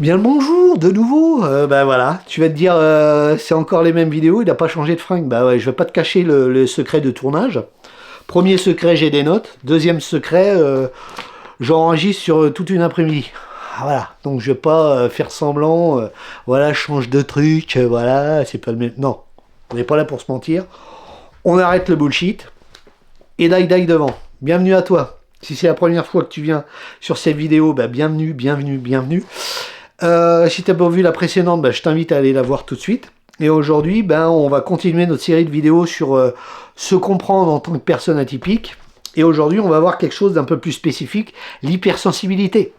Bien le bonjour, de nouveau. Bah voilà, tu vas te dire, c'est encore les mêmes vidéos, il n'a pas changé de fringue. Bah ouais, je vais pas te cacher le secret de tournage. Premier secret, j'ai des notes. Deuxième secret, j'enregistre sur toute une après-midi. Ah, voilà, donc je vais pas faire semblant, voilà, je change de truc, voilà, c'est pas le même. Non, on n'est pas là pour se mentir. On arrête le bullshit et die devant. Bienvenue à toi. Si c'est la première fois que tu viens sur cette vidéo, bah bienvenue, bienvenue, bienvenue. Si tu n'as pas vu la précédente, je t'invite à aller la voir tout de suite. Et aujourd'hui, on va continuer notre série de vidéos sur se comprendre en tant que personne atypique. Et aujourd'hui, on va voir quelque chose d'un peu plus spécifique, l'hypersensibilité.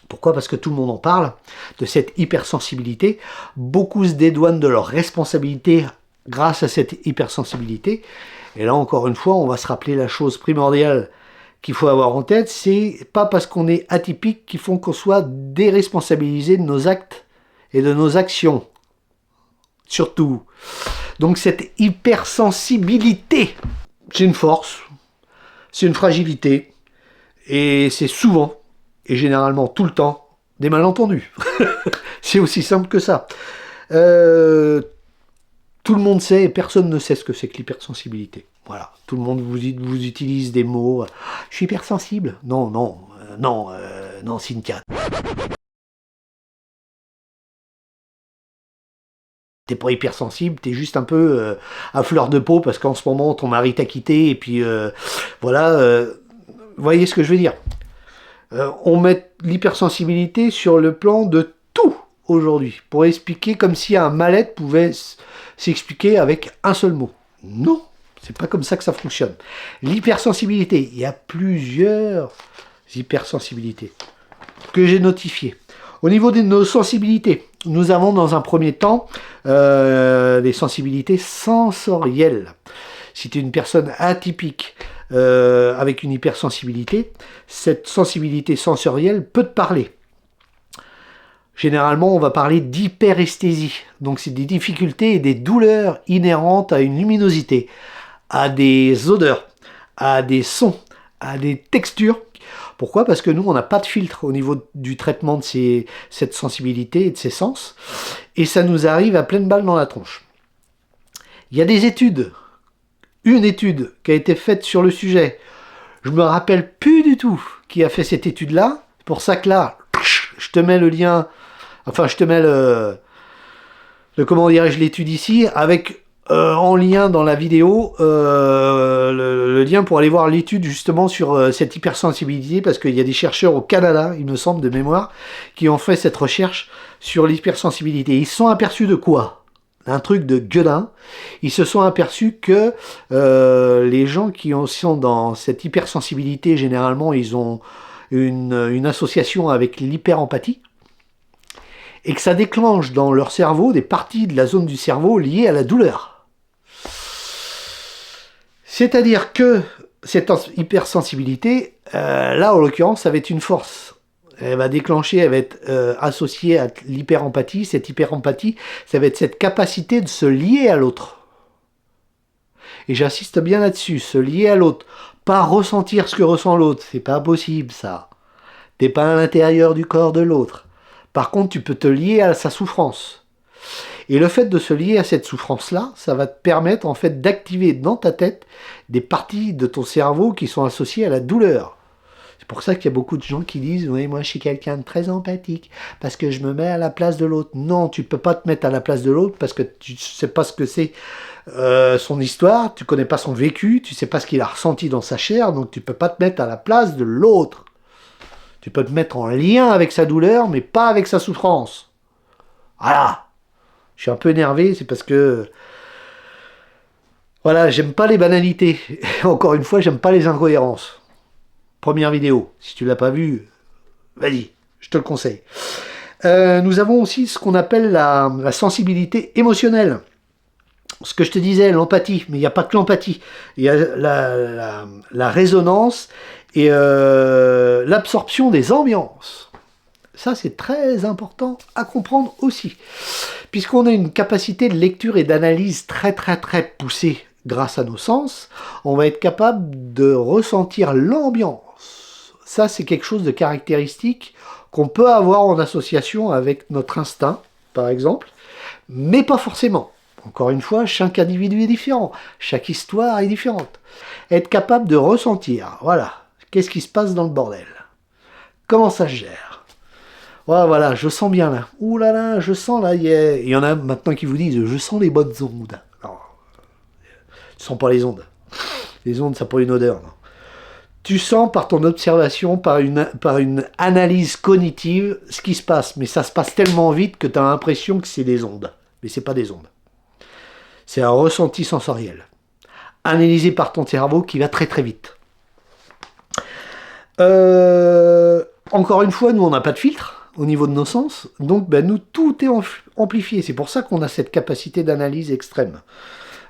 Pourquoi? Parce que tout le monde en parle, de cette hypersensibilité. Beaucoup se dédouanent de leur responsabilité grâce à cette hypersensibilité. Et là, encore une fois, on va se rappeler la chose primordiale qu'il faut avoir en tête, c'est pas parce qu'on est atypique qu'il faut qu'on soit déresponsabilisé de nos actes et de nos actions. Surtout. Donc cette hypersensibilité, c'est une force, c'est une fragilité, et c'est souvent, et généralement tout le temps, des malentendus. C'est aussi simple que ça. Tout le monde sait et personne ne sait ce que c'est que l'hypersensibilité. Voilà, tout le monde vous utilise des mots. Je suis hypersensible. Non, non, Cynthia. T'es pas hypersensible, t'es juste un peu à fleur de peau parce qu'en ce moment ton mari t'a quitté et puis voilà. Vous voyez ce que je veux dire? On met l'hypersensibilité sur le plan de tout aujourd'hui pour expliquer comme si un mal-être pouvait s'expliquer avec un seul mot. Non, c'est pas comme ça que ça fonctionne. L'hypersensibilité, il y a plusieurs hypersensibilités que j'ai notifiées. Au niveau de nos sensibilités, nous avons dans un premier temps des sensibilités sensorielles. Si tu es une personne atypique avec une hypersensibilité, cette sensibilité sensorielle peut te parler. Généralement, on va parler d'hyperesthésie. Donc, c'est des difficultés et des douleurs inhérentes à une luminosité, à des odeurs, à des sons, à des textures. Pourquoi? Parce que nous, on n'a pas de filtre au niveau du traitement de cette sensibilité et de ces sens. Et ça nous arrive à pleine balle dans la tronche. Il y a des études. Une étude qui a été faite sur le sujet. Je me rappelle plus du tout qui a fait cette étude-là. C'est pour ça que là, je te mets le lien. Enfin, je te mets comment dirais-je, l'étude ici, avec en lien dans la vidéo, le lien pour aller voir l'étude justement sur cette hypersensibilité, parce qu'il y a des chercheurs au Canada, il me semble, de mémoire, qui ont fait cette recherche sur l'hypersensibilité. Ils se sont aperçus de quoi? Un truc de gueudin. Ils se sont aperçus que les gens qui sont dans cette hypersensibilité, généralement, ils ont une association avec l'hyperempathie, et que ça déclenche dans leur cerveau des parties de la zone du cerveau liées à la douleur. C'est-à-dire que cette hypersensibilité, là en l'occurrence, ça va être une force. Elle va déclencher, elle va être associée à l'hyperempathie. Cette hyperempathie, ça va être cette capacité de se lier à l'autre. Et j'insiste bien là-dessus, se lier à l'autre. Pas ressentir ce que ressent l'autre, c'est pas possible ça. T'es pas à l'intérieur du corps de l'autre. Par contre, tu peux te lier à sa souffrance. Et le fait de se lier à cette souffrance-là, ça va te permettre en fait d'activer dans ta tête des parties de ton cerveau qui sont associées à la douleur. C'est pour ça qu'il y a beaucoup de gens qui disent « Oui, moi je suis quelqu'un de très empathique parce que je me mets à la place de l'autre. » Non, tu ne peux pas te mettre à la place de l'autre parce que tu ne sais pas ce que c'est son histoire, tu ne connais pas son vécu, tu ne sais pas ce qu'il a ressenti dans sa chair, donc tu ne peux pas te mettre à la place de l'autre. Tu peux te mettre en lien avec sa douleur, mais pas avec sa souffrance. Voilà. Je suis un peu énervé, c'est parce que... Voilà, j'aime pas les banalités. Encore une fois, j'aime pas les incohérences. Première vidéo. Si tu l'as pas vue, vas-y, je te le conseille. Nous avons aussi ce qu'on appelle la sensibilité émotionnelle. Ce que je te disais, l'empathie, mais il n'y a pas que l'empathie. Il y a la résonance et l'absorption des ambiances. Ça, c'est très important à comprendre aussi. Puisqu'on a une capacité de lecture et d'analyse très poussée grâce à nos sens, on va être capable de ressentir l'ambiance. Ça, c'est quelque chose de caractéristique qu'on peut avoir en association avec notre instinct, par exemple, mais pas forcément. Encore une fois, chaque individu est différent, chaque histoire est différente. Être capable de ressentir, voilà, qu'est-ce qui se passe dans le bordel? Comment ça se gère? Ouais, voilà, je sens bien là. Ouh là là, je sens là. Il y en a maintenant qui vous disent, je sens les bonnes ondes. Non, tu sens pas les ondes. Les ondes, ça n'a pas une odeur. Non. Tu sens par ton observation, par une analyse cognitive, ce qui se passe. Mais ça se passe tellement vite que tu as l'impression que c'est des ondes. Mais c'est pas des ondes. C'est un ressenti sensoriel. Analysé par ton cerveau qui va très très vite. Encore une fois, nous, on n'a pas de filtre au niveau de nos sens. Donc, ben, nous, tout est amplifié. C'est pour ça qu'on a cette capacité d'analyse extrême.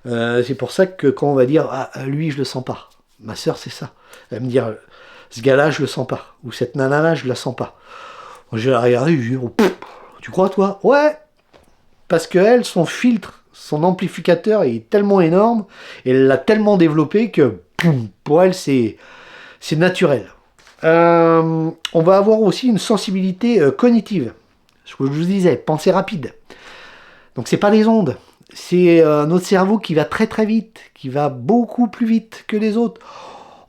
C'est pour ça que quand on va dire « Ah, lui, je le sens pas ». Ma sœur, c'est ça. Elle va me dire « Ce gars-là, je le sens pas. » Ou « Cette nana-là, je la sens pas. » Je vais la regarder, je lui dis oh, « Tu crois, toi ?»« Ouais !» Parce que elle, son filtre, son amplificateur est tellement énorme, et elle l'a tellement développé que pour elle, c'est naturel. On va avoir aussi une sensibilité cognitive. Ce que je vous disais, pensée rapide. Donc c'est pas des ondes. C'est notre cerveau qui va très très vite, qui va beaucoup plus vite que les autres.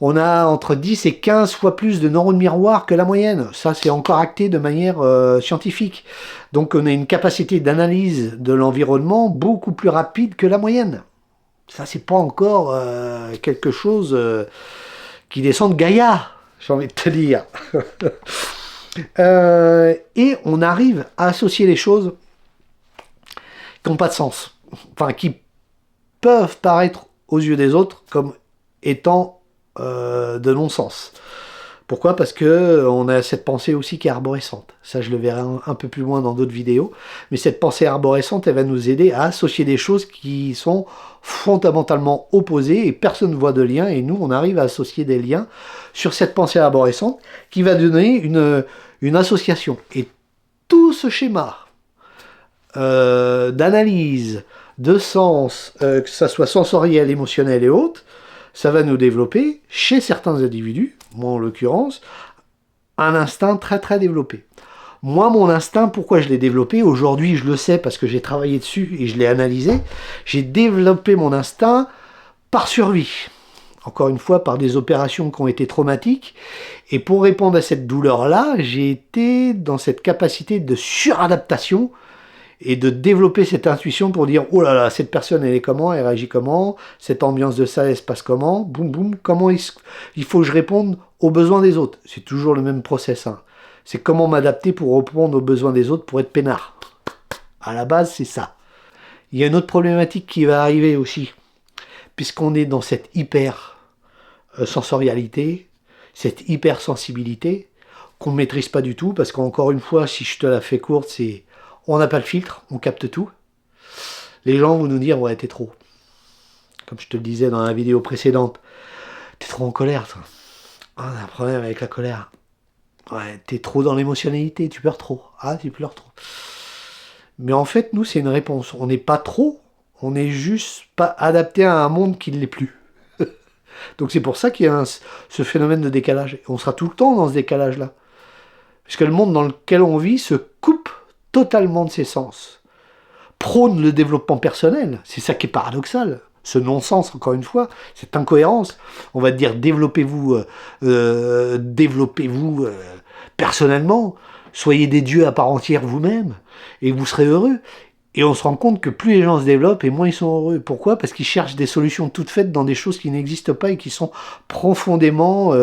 On a entre 10 et 15 fois plus de neurones miroirs que la moyenne. Ça, c'est encore acté de manière scientifique. Donc on a une capacité d'analyse de l'environnement beaucoup plus rapide que la moyenne. Ça, c'est pas encore quelque chose qui descend de Gaïa, j'ai envie de te dire. Et on arrive à associer les choses qui n'ont pas de sens. Enfin, qui peuvent paraître aux yeux des autres comme étant de non-sens. Pourquoi? Parce que on a cette pensée aussi qui est arborescente. Ça, je le verrai un peu plus loin dans d'autres vidéos. Mais cette pensée arborescente, elle va nous aider à associer des choses qui sont fondamentalement opposées et personne ne voit de lien. Et nous, on arrive à associer des liens sur cette pensée arborescente qui va donner une association. Et tout ce schéma d'analyse, de sens, que ça soit sensoriel, émotionnel et autres, ça va nous développer, chez certains individus, moi en l'occurrence, un instinct très très développé. Moi, mon instinct, pourquoi je l'ai développé? Aujourd'hui, je le sais parce que j'ai travaillé dessus et je l'ai analysé. J'ai développé mon instinct par survie. Encore une fois, par des opérations qui ont été traumatiques. Et pour répondre à cette douleur-là, j'ai été dans cette capacité de suradaptation et de développer cette intuition pour dire oh là là, cette personne elle est comment, elle réagit comment, cette ambiance de ça elle se passe comment, boum boum, comment il faut que je réponde aux besoins des autres. C'est toujours le même process. Hein. C'est comment m'adapter pour répondre aux besoins des autres pour être peinard. À la base, c'est ça. Il y a une autre problématique qui va arriver aussi, puisqu'on est dans cette hyper sensorialité, cette hypersensibilité qu'on ne maîtrise pas du tout, parce qu'encore une fois, si je te la fais courte, c'est on n'a pas le filtre, on capte tout. Les gens vont nous dire, ouais, t'es trop. Comme je te le disais dans la vidéo précédente, t'es trop en colère, toi. Ah, on a un problème avec la colère. Ouais, t'es trop dans l'émotionnalité, tu pleures trop. Ah, tu pleures trop. Mais en fait, nous, c'est une réponse. On n'est pas trop, on n'est juste pas adapté à un monde qui ne l'est plus. Donc c'est pour ça qu'il y a ce phénomène de décalage. Et on sera tout le temps dans ce décalage-là. Parce que le monde dans lequel on vit se coupe totalement de ses sens, prône le développement personnel, c'est ça qui est paradoxal, ce non-sens encore une fois, cette incohérence, on va te dire développez-vous personnellement, soyez des dieux à part entière vous-même, et vous serez heureux, et on se rend compte que plus les gens se développent, et moins ils sont heureux. Pourquoi? Parce qu'ils cherchent des solutions toutes faites dans des choses qui n'existent pas et qui sont profondément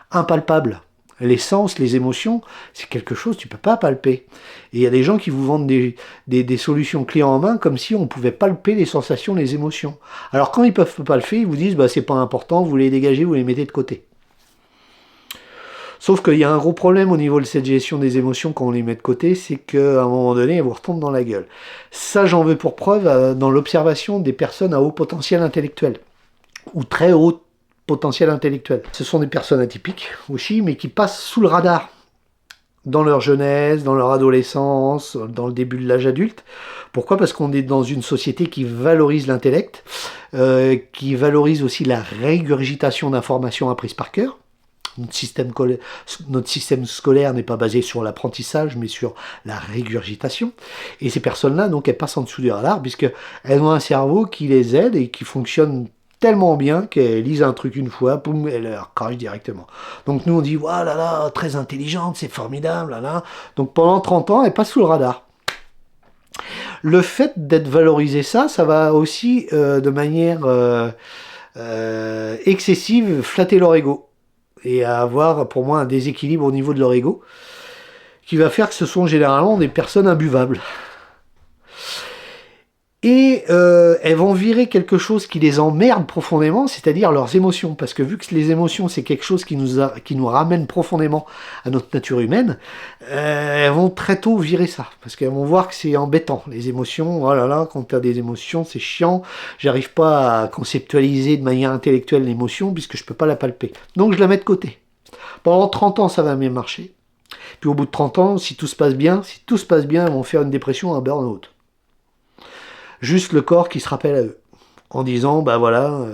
impalpables. Les sens, les émotions, c'est quelque chose que tu ne peux pas palper. Et il y a des gens qui vous vendent des solutions clés en main comme si on pouvait palper les sensations, les émotions. Alors quand ils ne peuvent pas le faire, ils vous disent bah, c'est pas important, vous les dégagez, vous les mettez de côté. Sauf qu'il y a un gros problème au niveau de cette gestion des émotions quand on les met de côté, c'est qu'à un moment donné, elles vous retombent dans la gueule. Ça, j'en veux pour preuve dans l'observation des personnes à haut potentiel intellectuel, ou très haut potentiel intellectuel. Ce sont des personnes atypiques aussi, mais qui passent sous le radar dans leur jeunesse, dans leur adolescence, dans le début de l'âge adulte. Pourquoi? Parce qu'on est dans une société qui valorise l'intellect, qui valorise aussi la régurgitation d'informations apprises par cœur, Notre système scolaire n'est pas basé sur l'apprentissage, mais sur la régurgitation. Et ces personnes-là, donc, elles passent en dessous du radar, puisqu'elles ont un cerveau qui les aide et qui fonctionne tellement bien qu'elles lisent un truc une fois, boum, elles leur crache directement. Donc nous, on dit, voilà, là, très intelligente, c'est formidable, là, là. Donc pendant 30 ans, elles passent sous le radar. Le fait d'être valorisé ça va aussi, de manière excessive, flatter leur ego. Et à avoir, pour moi, un déséquilibre au niveau de leur ego, qui va faire que ce sont généralement des personnes imbuvables. Et elles vont virer quelque chose qui les emmerde profondément, c'est-à-dire leurs émotions. Parce que vu que les émotions, c'est quelque chose qui nous ramène profondément à notre nature humaine, elles vont très tôt virer ça. Parce qu'elles vont voir que c'est embêtant. Les émotions, oh là là, quand tu as des émotions, c'est chiant. J'arrive pas à conceptualiser de manière intellectuelle l'émotion, puisque je peux pas la palper. Donc je la mets de côté. Pendant 30 ans, ça va bien marcher. Puis au bout de 30 ans, si tout se passe bien, elles vont faire une dépression, un burn-out. Juste le corps qui se rappelle à eux, en disant, bah voilà,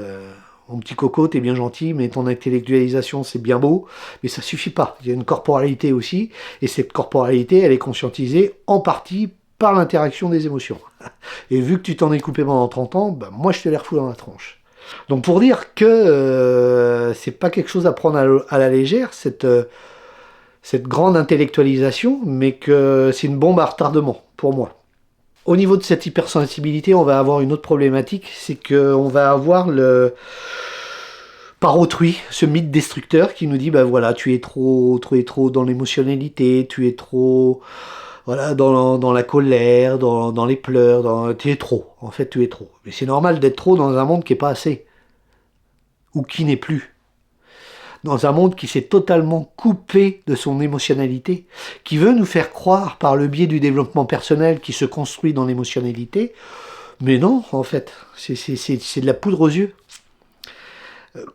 mon petit coco, t'es bien gentil, mais ton intellectualisation, c'est bien beau, mais ça suffit pas. Il y a une corporalité aussi, et cette corporalité, elle est conscientisée en partie par l'interaction des émotions. Et vu que tu t'en es coupé pendant 30 ans, bah moi je te les refous dans la tronche. Donc pour dire que c'est pas quelque chose à prendre à la légère, cette grande intellectualisation, mais que c'est une bombe à retardement, pour moi. Au niveau de cette hypersensibilité, on va avoir une autre problématique, c'est qu'on va avoir par autrui, ce mythe destructeur qui nous dit, bah voilà, tu es trop dans l'émotionnalité, tu es trop, voilà, dans la colère, dans les pleurs, tu es trop, en fait tu es trop. Mais c'est normal d'être trop dans un monde qui n'est pas assez, ou qui n'est plus. Dans un monde qui s'est totalement coupé de son émotionnalité, qui veut nous faire croire par le biais du développement personnel qui se construit dans l'émotionnalité, mais non, en fait, c'est de la poudre aux yeux.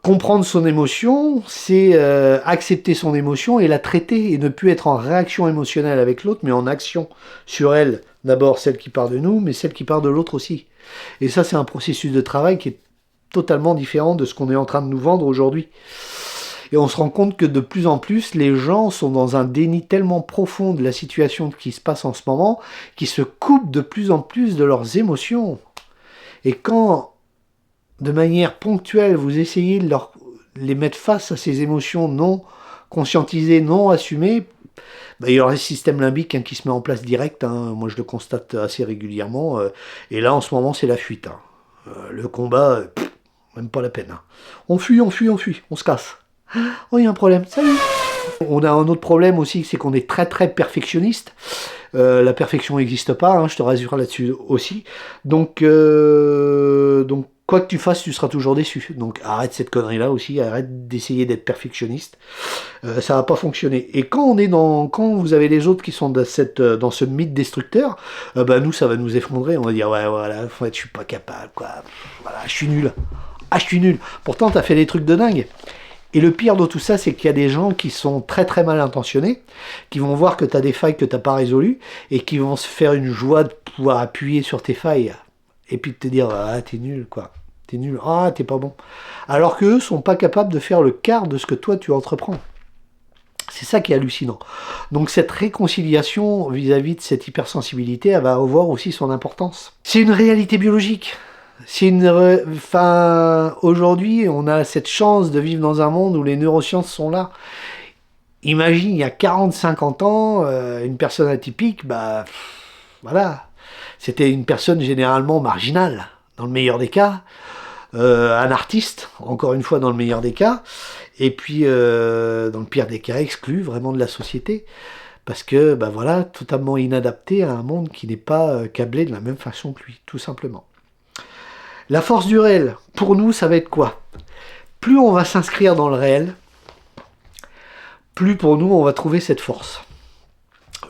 Comprendre son émotion, c'est accepter son émotion et la traiter, et ne plus être en réaction émotionnelle avec l'autre, mais en action sur elle. D'abord celle qui part de nous, mais celle qui part de l'autre aussi. Et ça, c'est un processus de travail qui est totalement différent de ce qu'on est en train de nous vendre aujourd'hui. Et on se rend compte que de plus en plus, les gens sont dans un déni tellement profond de la situation qui se passe en ce moment, qu'ils se coupent de plus en plus de leurs émotions. Et quand, de manière ponctuelle, vous essayez de les mettre face à ces émotions non conscientisées, non assumées, bah, il y aura un système limbique qui se met en place direct. Moi, je le constate assez régulièrement. Et là, en ce moment, c'est la fuite. Le combat, même pas la peine. On fuit, on se casse. Oh, il y a un problème, salut. On a un autre problème aussi, c'est qu'on est très très perfectionniste. La perfection n'existe pas, je te rassure là-dessus aussi. Donc quoi que tu fasses, tu seras toujours déçu. Donc arrête cette connerie-là aussi, arrête d'essayer d'être perfectionniste. Ça va pas fonctionner. Et quand vous avez les autres qui sont dans ce mythe destructeur, nous ça va nous effondrer. On va dire ouais voilà, en fait, je suis pas capable, quoi. Voilà, je suis nul. Ah, je suis nul. Pourtant, t'as fait des trucs de dingue. Et le pire de tout ça, c'est qu'il y a des gens qui sont très très mal intentionnés, qui vont voir que tu as des failles que tu n'as pas résolues, et qui vont se faire une joie de pouvoir appuyer sur tes failles, et puis de te dire « Ah, t'es nul, quoi. T'es nul. Ah, t'es pas bon. » Alors qu'eux sont pas capables de faire le quart de ce que toi, tu entreprends. C'est ça qui est hallucinant. Donc cette réconciliation vis-à-vis de cette hypersensibilité, elle va avoir aussi son importance. C'est une réalité biologique. Aujourd'hui, on a cette chance de vivre dans un monde où les neurosciences sont là. Imagine, il y a 40-50 ans, une personne atypique, voilà, c'était une personne généralement marginale, dans le meilleur des cas, un artiste, encore une fois dans le meilleur des cas, et puis dans le pire des cas, exclu vraiment de la société, parce que, voilà, totalement inadapté à un monde qui n'est pas câblé de la même façon que lui, tout simplement. La force du réel, pour nous, ça va être quoi? Plus on va s'inscrire dans le réel, plus pour nous, on va trouver cette force.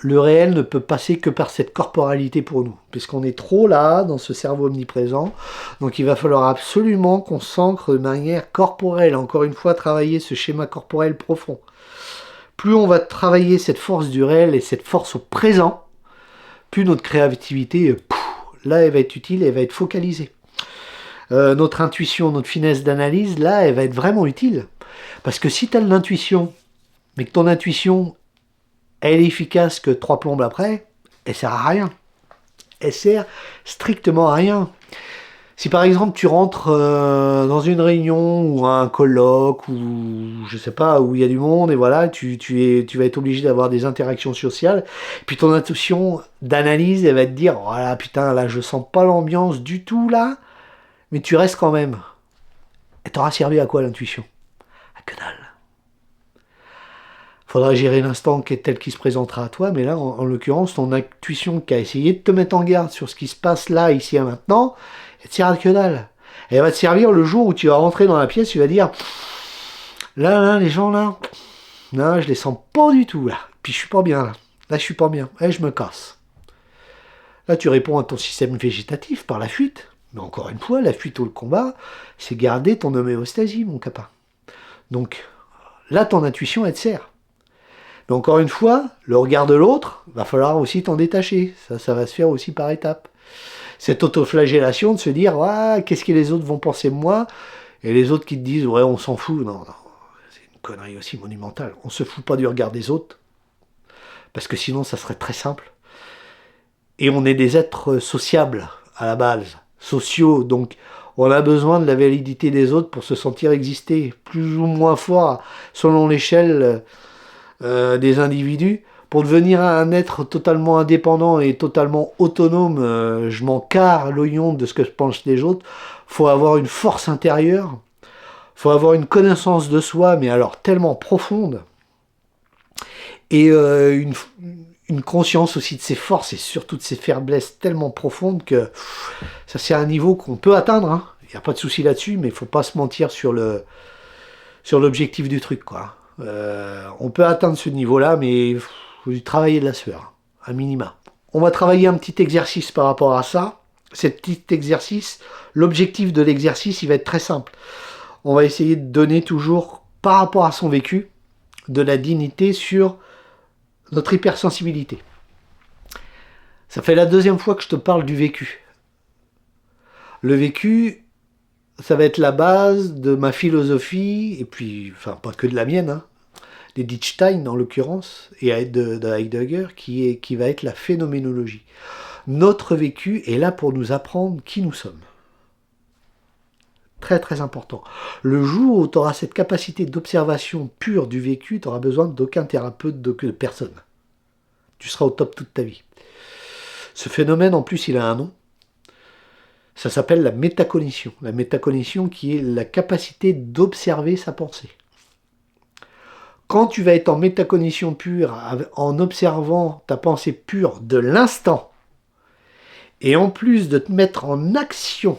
Le réel ne peut passer que par cette corporalité pour nous, puisqu'on est trop là, dans ce cerveau omniprésent. Donc il va falloir absolument qu'on s'ancre de manière corporelle. Encore une fois, travailler ce schéma corporel profond. Plus on va travailler cette force du réel et cette force au présent, plus notre créativité, là, elle va être utile, elle va être focalisée. Notre intuition, notre finesse d'analyse, là, elle va être vraiment utile. Parce que si tu as de l'intuition, mais que ton intuition, elle est efficace que 3 plombes après, elle sert à rien. Elle sert strictement à rien. Si par exemple tu rentres dans une réunion ou un colloque ou je sais pas où il y a du monde et voilà tu vas être obligé d'avoir des interactions sociales, puis ton intuition d'analyse elle va te dire voilà putain là je sens pas l'ambiance du tout là, mais tu restes quand même. Elle t'aura servi à quoi l'intuition? À que dalle. Faudra gérer l'instant tel qui se présentera à toi, mais là, en l'occurrence, ton intuition qui a essayé de te mettre en garde sur ce qui se passe là, ici et maintenant, elle te sert à que dalle. Elle va te servir le jour où tu vas rentrer dans la pièce, tu vas dire, là, les gens là, non, je les sens pas du tout là. Puis je suis pas bien là. Là, je suis pas bien. Et je me casse. Là, tu réponds à ton système végétatif par la fuite. Mais encore une fois, la fuite ou le combat, c'est garder ton homéostasie, mon copain. Donc, là, ton intuition, elle te sert. Mais encore une fois, le regard de l'autre, va falloir aussi t'en détacher. Ça va se faire aussi par étapes. Cette autoflagellation de se dire, ouais, qu'est-ce que les autres vont penser de moi? Et les autres qui te disent, ouais, on s'en fout. Non, non, c'est une connerie aussi monumentale. On se fout pas du regard des autres. Parce que sinon, ça serait très simple. Et on est des êtres sociables, à la base. Sociaux, donc on a besoin de la validité des autres pour se sentir exister. Plus ou moins fort, selon l'échelle des individus. Pour devenir un être totalement indépendant et totalement autonome, je m'en carre l'oignon de ce que pensent les autres. Faut avoir une force intérieure, faut avoir une connaissance de soi, mais alors tellement profonde, et une conscience aussi de ses forces et surtout de ses faiblesses tellement profondes que ça c'est un niveau qu'on peut atteindre. Hein. Il n'y a pas de souci là-dessus, mais il faut pas se mentir sur l'objectif du truc, quoi. On peut atteindre ce niveau-là, mais il faut travailler de la sueur, à minima. On va travailler un petit exercice par rapport à ça. Cet petit exercice, l'objectif de l'exercice, il va être très simple. On va essayer de donner toujours, par rapport à son vécu, de la dignité sur notre hypersensibilité. Ça fait la 2e fois que je te parle du vécu. Le vécu, ça va être la base de ma philosophie, et puis, enfin, pas que de la mienne, hein, d'Edith Stein en l'occurrence, et de Heidegger, qui va être la phénoménologie. Notre vécu est là pour nous apprendre qui nous sommes. Très très important. Le jour où tu auras cette capacité d'observation pure du vécu, tu n'auras besoin d'aucun thérapeute, de personne. Tu seras au top toute ta vie. Ce phénomène, en plus, il a un nom. Ça s'appelle la métacognition. La métacognition qui est la capacité d'observer sa pensée. Quand tu vas être en métacognition pure, en observant ta pensée pure de l'instant, et en plus de te mettre en action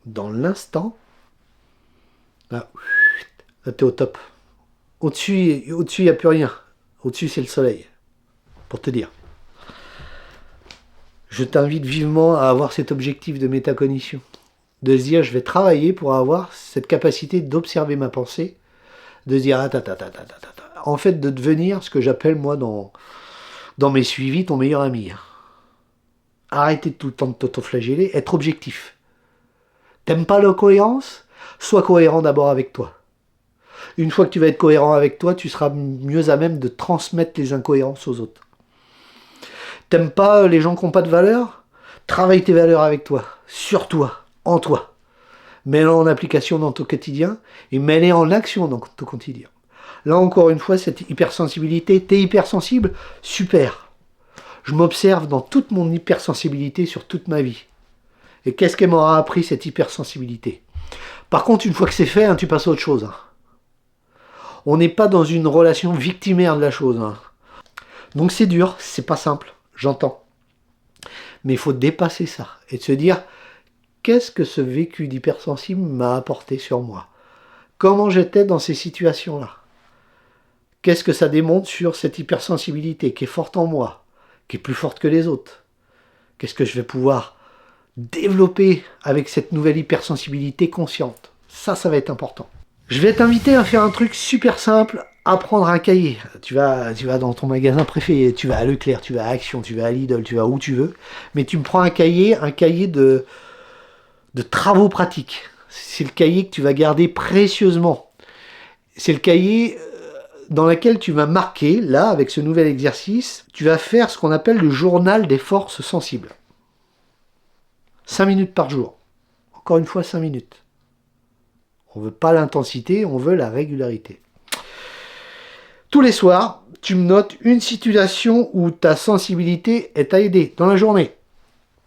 dans l'instant, là tu es au top. Au-dessus, il n'y a plus rien. Au-dessus, c'est le soleil. Pour te dire. Je t'invite vivement à avoir cet objectif de métacognition. De se dire, je vais travailler pour avoir cette capacité d'observer ma pensée. De se dire, en fait, de devenir ce que j'appelle, moi, dans mes suivis, ton meilleur ami. Arrêtez de tout le temps de t'autoflageller, être objectif. T'aimes pas la cohérence? Sois cohérent d'abord avec toi. Une fois que tu vas être cohérent avec toi, tu seras mieux à même de transmettre les incohérences aux autres. T'aimes pas les gens qui n'ont pas de valeur? Travaille tes valeurs avec toi, sur toi, en toi. Mets-les en application dans ton quotidien et mets-les en action dans ton quotidien. Là encore une fois, cette hypersensibilité, t'es hypersensible? Super. Je m'observe dans toute mon hypersensibilité sur toute ma vie. Et qu'est-ce qu'elle m'aura appris, cette hypersensibilité? Par contre, une fois que c'est fait, tu passes à autre chose. On n'est pas dans une relation victimaire de la chose. Donc c'est dur, c'est pas simple, j'entends. Mais il faut dépasser ça et de se dire, qu'est-ce que ce vécu d'hypersensible m'a apporté sur moi? Comment j'étais dans ces situations-là? Qu'est-ce que ça démontre sur cette hypersensibilité qui est forte en moi, qui est plus forte que les autres? Qu'est-ce que je vais pouvoir développer avec cette nouvelle hypersensibilité consciente? Ça va être important. Je vais t'inviter à faire un truc super simple, à prendre un cahier. Tu vas dans ton magasin préféré, tu vas à Leclerc, tu vas à Action, tu vas à Lidl, tu vas où tu veux, mais tu me prends un cahier de travaux pratiques. C'est le cahier que tu vas garder précieusement. c'est le cahier dans lequel tu vas marquer, là, avec ce nouvel exercice, tu vas faire ce qu'on appelle le journal des forces sensibles. 5 minutes par jour. Encore une fois, 5 minutes. On ne veut pas l'intensité, on veut la régularité. Tous les soirs, tu me notes une situation où ta sensibilité t'a aidé dans la journée.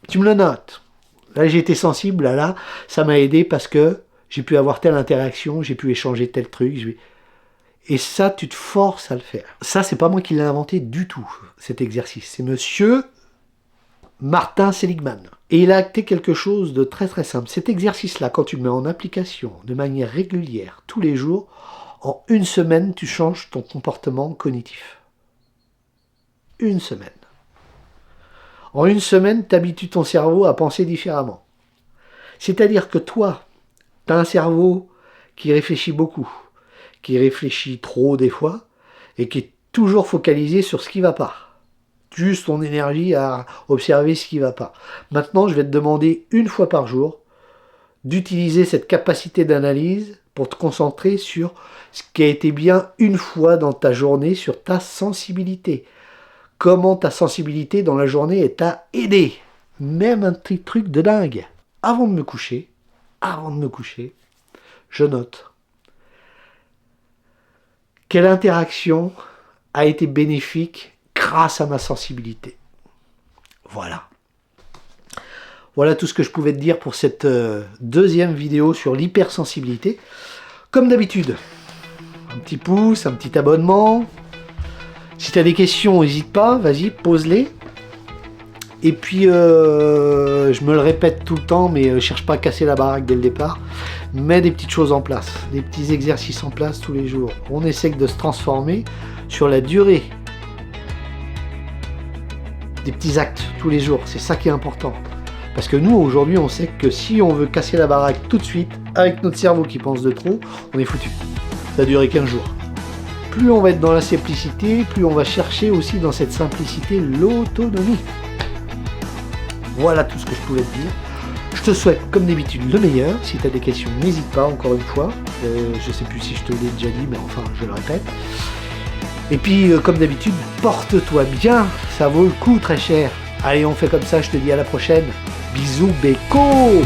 Tu me le notes. Là, j'ai été sensible, là, ça m'a aidé parce que j'ai pu avoir telle interaction, j'ai pu échanger tel truc. Et ça, tu te forces à le faire. Ça, c'est pas moi qui l'ai inventé du tout, cet exercice. C'est monsieur Martin Seligman. Et il a acté quelque chose de très très simple. Cet exercice-là, quand tu le mets en application de manière régulière, tous les jours, en une semaine, tu changes ton comportement cognitif. Une semaine. En une semaine, tu habitues ton cerveau à penser différemment. C'est-à-dire que toi, tu as un cerveau qui réfléchit beaucoup, qui réfléchit trop des fois, et qui est toujours focalisé sur ce qui ne va pas. Juste ton énergie à observer ce qui ne va pas. Maintenant, je vais te demander une fois par jour d'utiliser cette capacité d'analyse pour te concentrer sur ce qui a été bien une fois dans ta journée, sur ta sensibilité. Comment ta sensibilité dans la journée t'a aidé. Même un petit truc de dingue. Avant de me coucher, je note. Quelle interaction a été bénéfique grâce à ma sensibilité. Voilà. Voilà tout ce que je pouvais te dire pour cette deuxième vidéo sur l'hypersensibilité. Comme d'habitude, un petit pouce, un petit abonnement. Si tu as des questions, n'hésite pas, vas-y, pose-les. Et puis, je me le répète tout le temps, mais cherche pas à casser la baraque dès le départ. Mets des petites choses en place, des petits exercices en place tous les jours. On essaie de se transformer sur la durée. Des petits actes tous les jours, c'est ça qui est important. Parce que nous, aujourd'hui, on sait que si on veut casser la baraque tout de suite, avec notre cerveau qui pense de trop, on est foutu. Ça a duré 15 jours. Plus on va être dans la simplicité, plus on va chercher aussi dans cette simplicité l'autonomie. Voilà tout ce que je pouvais te dire. Je te souhaite, comme d'habitude, le meilleur. Si tu as des questions, n'hésite pas, encore une fois. Je ne sais plus si je te l'ai déjà dit, mais enfin, je le répète. Et puis, comme d'habitude, porte-toi bien. Ça vaut le coup, très cher. Allez, on fait comme ça. Je te dis à la prochaine. Bisous, béco!